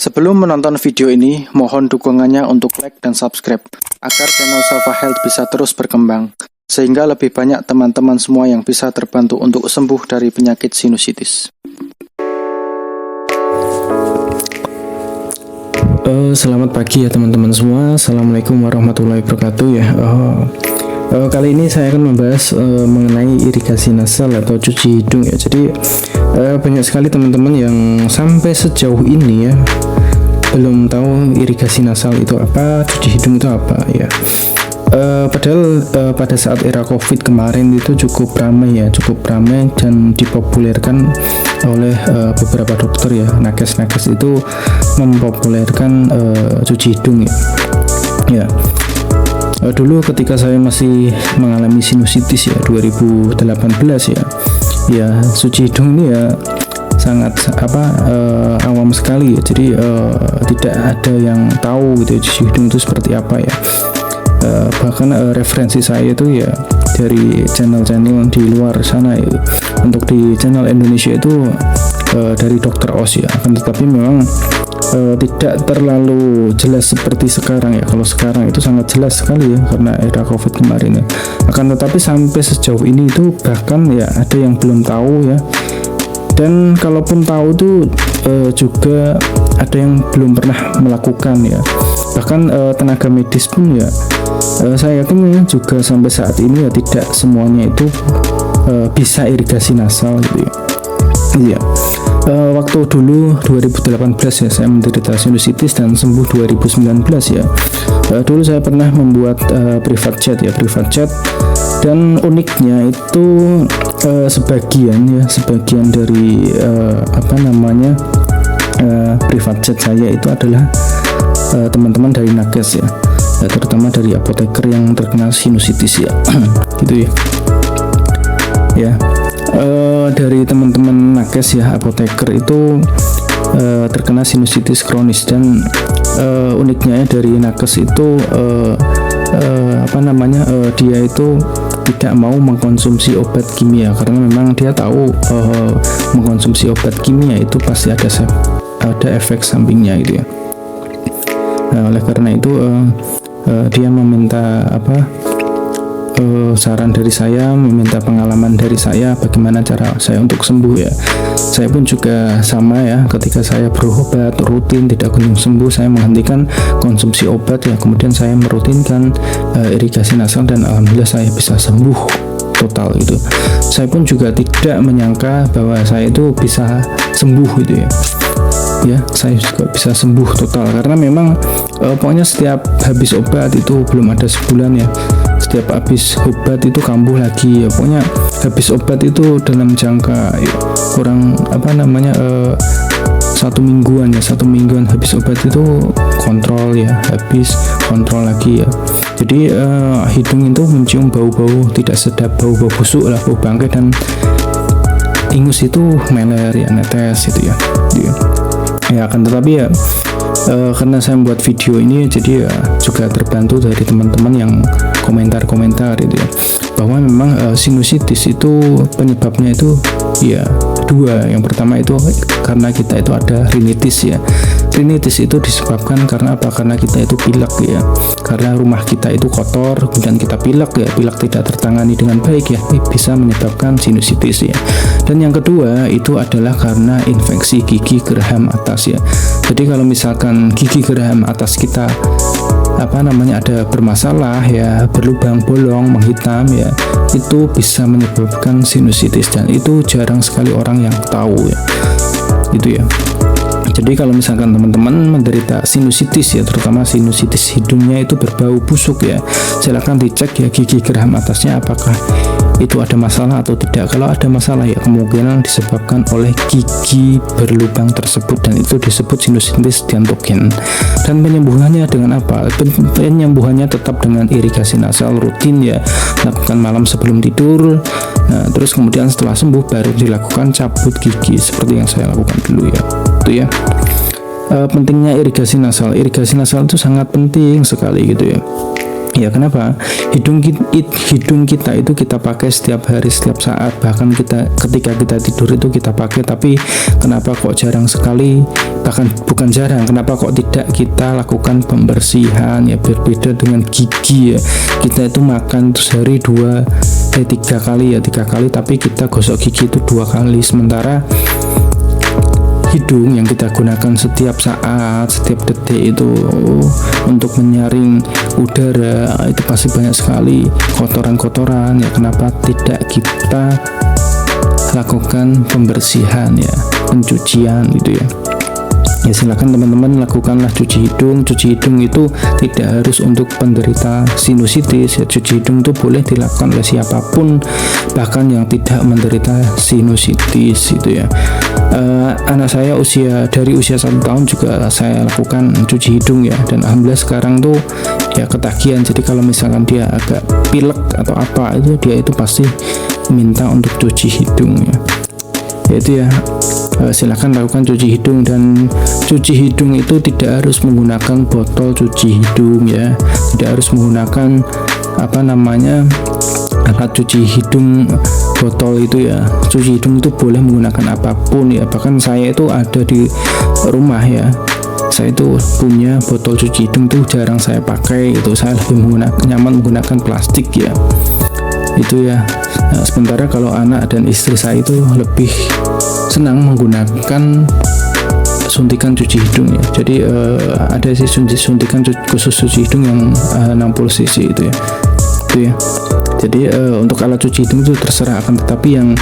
Sebelum menonton video ini, mohon dukungannya untuk like dan subscribe agar channel Safa Health bisa terus berkembang, sehingga lebih banyak teman-teman semua yang bisa terbantu untuk sembuh dari penyakit sinusitis. Selamat pagi ya teman-teman semua. Assalamualaikum warahmatullahi wabarakatuh ya. Kali ini saya akan membahas mengenai irigasi nasal atau cuci hidung ya. Jadi banyak sekali teman-teman yang sampai sejauh ini ya belum tahu irigasi nasal itu apa, cuci hidung itu apa ya. Padahal pada saat era COVID kemarin itu cukup ramai dan dipopulerkan oleh beberapa dokter ya. Nakes itu mempopulerkan cuci hidung ya. Dulu ketika saya masih mengalami sinusitis ya 2018 ya cuci hidung ini ya sangat awam sekali ya. Jadi tidak ada yang tahu gitu cuci hidung itu seperti apa ya. Bahkan referensi saya itu ya dari channel-channel di luar sana ya. Untuk di channel Indonesia itu dari Dr. Os ya. Akan tetapi memang tidak terlalu jelas seperti sekarang ya. Kalau sekarang itu sangat jelas sekali ya karena era COVID kemarin ya. Akan tetapi sampai sejauh ini itu bahkan ya ada yang belum tahu ya. Dan kalaupun tahu itu juga ada yang belum pernah melakukan ya. Bahkan tenaga medis pun ya saya yakin ya juga sampai saat ini ya tidak semuanya itu bisa irigasi nasal gitu ya. Iya. Waktu dulu 2018 ya saya menderita sinusitis dan sembuh 2019 ya. Dulu saya pernah membuat private jet dan uniknya itu sebagian dari private jet saya itu adalah teman-teman dari nakes ya, terutama dari apoteker yang terkena sinusitis ya. Gitu ya. Ya. Dari teman-teman nakes ya, apoteker itu terkena sinusitis kronis dan uniknya dari nakes itu dia itu tidak mau mengkonsumsi obat kimia karena memang dia tahu mengkonsumsi obat kimia itu pasti ada efek sampingnya gitu ya. Oleh karena itu dia meminta saran dari saya, meminta pengalaman dari saya bagaimana cara saya untuk sembuh ya. Saya pun juga sama ya, ketika saya berobat rutin tidak kunjung sembuh, saya menghentikan konsumsi obat ya, kemudian saya merutinkan irigasi nasal dan alhamdulillah saya bisa sembuh total gitu. Saya pun juga tidak menyangka bahwa saya itu bisa sembuh gitu ya. Ya, saya juga bisa sembuh total karena memang pokoknya setiap habis obat itu belum ada sebulan ya. Setiap habis obat itu kambuh lagi ya. Pokoknya habis obat itu dalam jangka ya, kurang satu mingguan habis obat itu kontrol ya, habis kontrol lagi ya. Jadi hidung itu mencium bau-bau tidak sedap, bau-bau busuk lah, bau bangkai, dan ingus itu meler ya, netes gitu ya. Ya akan tetapi ya karena saya membuat video ini jadi ya juga terbantu dari teman-teman yang komentar gitu ya, bahwa memang sinusitis itu penyebabnya itu ya dua. Yang pertama itu karena kita itu ada rinitis ya. Rinitis itu disebabkan karena apa? Karena kita itu pilek ya, karena rumah kita itu kotor kemudian kita pilek ya, pilek tidak tertangani dengan baik ya, bisa menyebabkan sinusitis ya. Dan yang kedua itu adalah karena infeksi gigi geraham atas ya. Jadi kalau misalkan gigi geraham atas kita ada bermasalah ya, berlubang bolong, menghitam ya, itu bisa menyebabkan sinusitis dan itu jarang sekali orang yang tahu ya. Gitu ya. Jadi kalau misalkan teman-teman menderita sinusitis ya, terutama sinusitis hidungnya itu berbau busuk ya, silakan dicek ya gigi geraham atasnya apakah itu ada masalah atau tidak. Kalau ada masalah ya kemungkinan disebabkan oleh gigi berlubang tersebut dan itu disebut sinusitis dientogen. Dan penyembuhannya dengan apa? Penyembuhannya tetap dengan irigasi nasal rutin ya, lakukan malam sebelum tidur. Nah, terus kemudian setelah sembuh baru dilakukan cabut gigi seperti yang saya lakukan dulu ya. Itu ya. Pentingnya irigasi nasal itu sangat penting sekali gitu ya. Ya kenapa? Hidung kita itu kita pakai setiap hari, setiap saat, bahkan ketika kita tidur itu kita pakai. Tapi kenapa kok jarang sekali bahkan bukan jarang. Kenapa kok tidak kita lakukan pembersihan ya? Berbeda dengan gigi ya, kita itu makan sehari 3 kali ya, 3 kali, tapi kita gosok gigi itu 2 kali, sementara hidung yang kita gunakan setiap saat, setiap detik itu untuk menyaring udara, itu pasti banyak sekali kotoran-kotoran ya. Kenapa tidak kita lakukan pembersihan ya, pencucian gitu ya? Ya silakan teman-teman lakukanlah cuci hidung. Cuci hidung itu tidak harus untuk penderita sinusitis ya. Cuci hidung itu boleh dilakukan oleh siapapun, bahkan yang tidak menderita sinusitis gitu ya. Anak saya dari usia 1 tahun juga saya lakukan cuci hidung ya, dan alhamdulillah sekarang tuh ya ketagihan. Jadi kalau misalkan dia agak pilek atau apa itu, dia itu pasti minta untuk cuci hidung ya. Yaitu ya, silakan lakukan cuci hidung. Dan cuci hidung itu tidak harus menggunakan botol cuci hidung ya, tidak harus menggunakan alat cuci hidung botol itu ya. Cuci hidung itu boleh menggunakan apapun ya. Bahkan saya itu ada di rumah ya, saya itu punya botol cuci hidung tuh jarang saya pakai itu. Saya lebih nyaman menggunakan plastik ya, itu ya. Sementara kalau anak dan istri saya itu lebih senang menggunakan suntikan cuci hidung ya. Jadi ada sih suntikan khusus cuci hidung yang 60 cc itu ya. Itu ya. Jadi untuk alat cuci hidung itu terserah, akan tetapi yang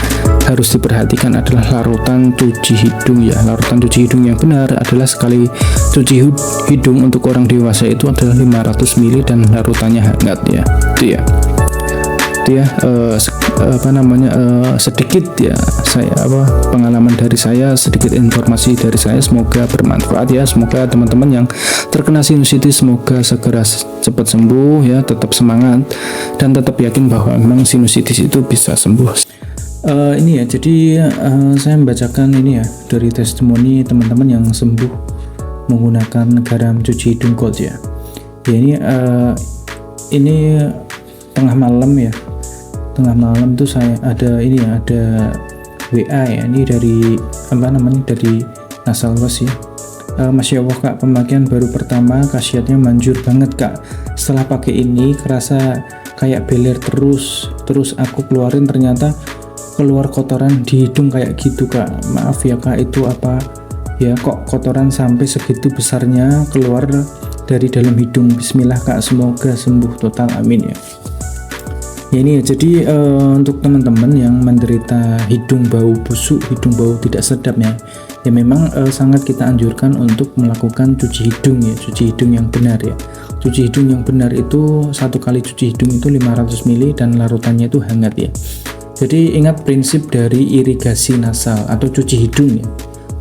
harus diperhatikan adalah larutan cuci hidung ya. Larutan cuci hidung yang benar adalah sekali cuci hidung untuk orang dewasa itu adalah 500 ml dan larutannya hangat ya. Itu ya. Sedikit ya pengalaman dari saya, sedikit informasi dari saya, semoga bermanfaat ya. Semoga teman-teman yang terkena sinusitis semoga segera cepat sembuh ya, tetap semangat dan tetap yakin bahwa memang sinusitis itu bisa sembuh. Ini ya, jadi saya membacakan ini ya dari testimoni teman-teman yang sembuh menggunakan garam cuci hidung Gold ya. Ya ini tengah malam tuh saya ada WA ya, ini dari dari Nasal Was ya. Masya Allah Kak, pemakaian baru pertama khasiatnya manjur banget Kak. Setelah pakai ini kerasa kayak beler terus aku keluarin, ternyata keluar kotoran di hidung kayak gitu Kak. Maaf ya Kak, itu apa ya, kok kotoran sampai segitu besarnya keluar dari dalam hidung. Bismillah Kak, semoga sembuh total, amin ya. Ya ini ya, jadi untuk teman-teman yang menderita hidung bau busuk, hidung bau tidak sedap ya memang sangat kita anjurkan untuk melakukan cuci hidung ya, cuci hidung yang benar ya. Cuci hidung yang benar itu 1 kali cuci hidung itu 500 ml dan larutannya itu hangat ya. Jadi ingat prinsip dari irigasi nasal atau cuci hidung ya.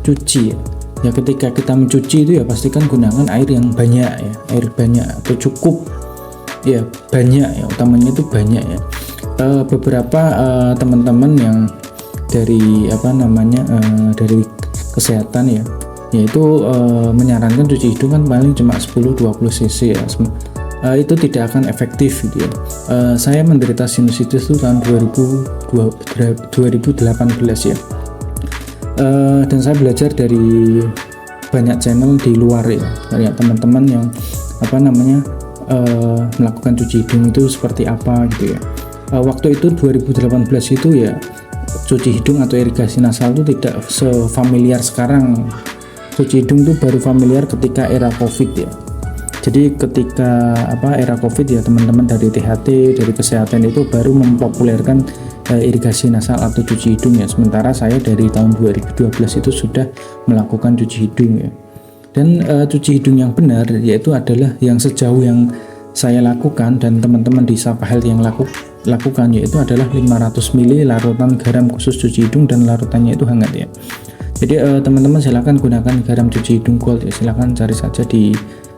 Cuci ya, ketika kita mencuci itu ya pastikan gunakan air yang banyak ya, air banyak atau cukup ya, banyak ya, utamanya itu banyak ya. Beberapa teman-teman yang dari dari kesehatan ya, yaitu menyarankan cuci hidung kan paling cuma 10-20 cc ya. Itu tidak akan efektif gitu ya. Saya menderita sinusitis itu tahun 2018 ya. Dan saya belajar dari banyak channel di luar ya, banyak teman-teman yang melakukan cuci hidung itu seperti apa gitu ya. Waktu itu 2018 itu ya, cuci hidung atau irigasi nasal itu tidak sefamiliar sekarang. Cuci hidung itu baru familiar ketika era COVID ya. Jadi ketika era COVID ya, teman-teman dari THT, dari kesehatan itu baru mempopulerkan irigasi nasal atau cuci hidung ya. Sementara saya dari tahun 2012 itu sudah melakukan cuci hidung ya. Dan cuci hidung yang benar yaitu adalah yang sejauh yang saya lakukan dan teman-teman di Safa Health yang lakukan, yaitu adalah 500 ml larutan garam khusus cuci hidung dan larutannya itu hangat ya. Jadi teman-teman silakan gunakan garam cuci hidung Gold ya, silakan cari saja di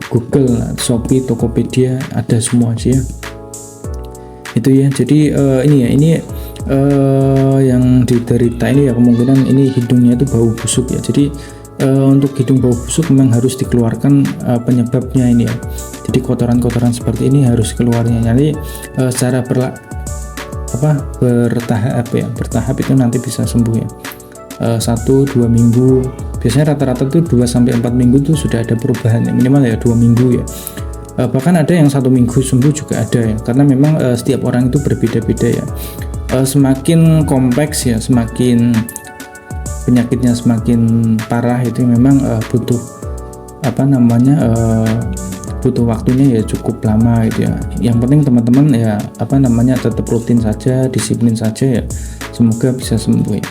Google, Shopee, Tokopedia, ada semua sih ya. Itu ya. Jadi ini yang diderita ini ya, kemungkinan ini hidungnya itu bau busuk ya. Jadi untuk hidung bau busuk memang harus dikeluarkan penyebabnya ini ya. Jadi kotoran-kotoran seperti ini harus keluarnya. Jadi secara bertahap itu nanti bisa sembuh ya. 1-2 minggu biasanya rata-rata tuh 2-4 minggu tuh sudah ada perubahan ya, minimal ya 2 minggu ya. Bahkan ada yang 1 minggu sembuh juga ada ya, karena memang setiap orang itu berbeda-beda ya. Semakin kompleks ya, semakin penyakitnya semakin parah itu memang butuh butuh waktunya ya cukup lama gitu ya. Yang penting teman-teman ya tetap rutin saja, disiplin saja ya, semoga bisa sembuh ya.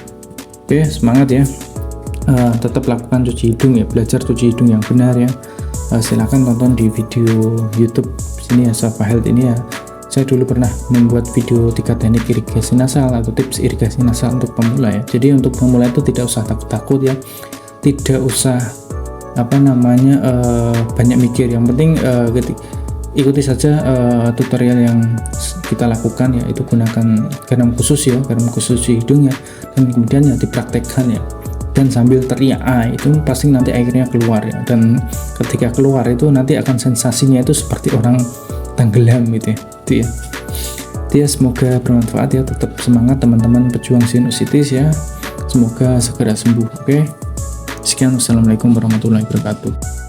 Oke, semangat ya. Tetap lakukan cuci hidung ya, belajar cuci hidung yang benar ya. Silakan tonton di video YouTube sini ya, Safa Health ini ya. Saya dulu pernah membuat video 3 teknik irigasi nasal atau tips irigasi nasal untuk pemula ya. Jadi untuk pemula itu tidak usah takut-takut ya, tidak usah banyak mikir. Yang penting ikuti saja tutorial yang kita lakukan ya, itu gunakan garam khusus cuci hidung ya, dan kemudian ya dipraktekkan ya, dan sambil teriak itu pasti nanti airnya keluar ya, dan ketika keluar itu nanti akan sensasinya itu seperti orang tenggelam gitu ya. Itu ya, semoga bermanfaat ya. Tetap semangat teman-teman pejuang sinusitis ya, semoga segera sembuh. Oke, sekian, wassalamualaikum warahmatullahi wabarakatuh.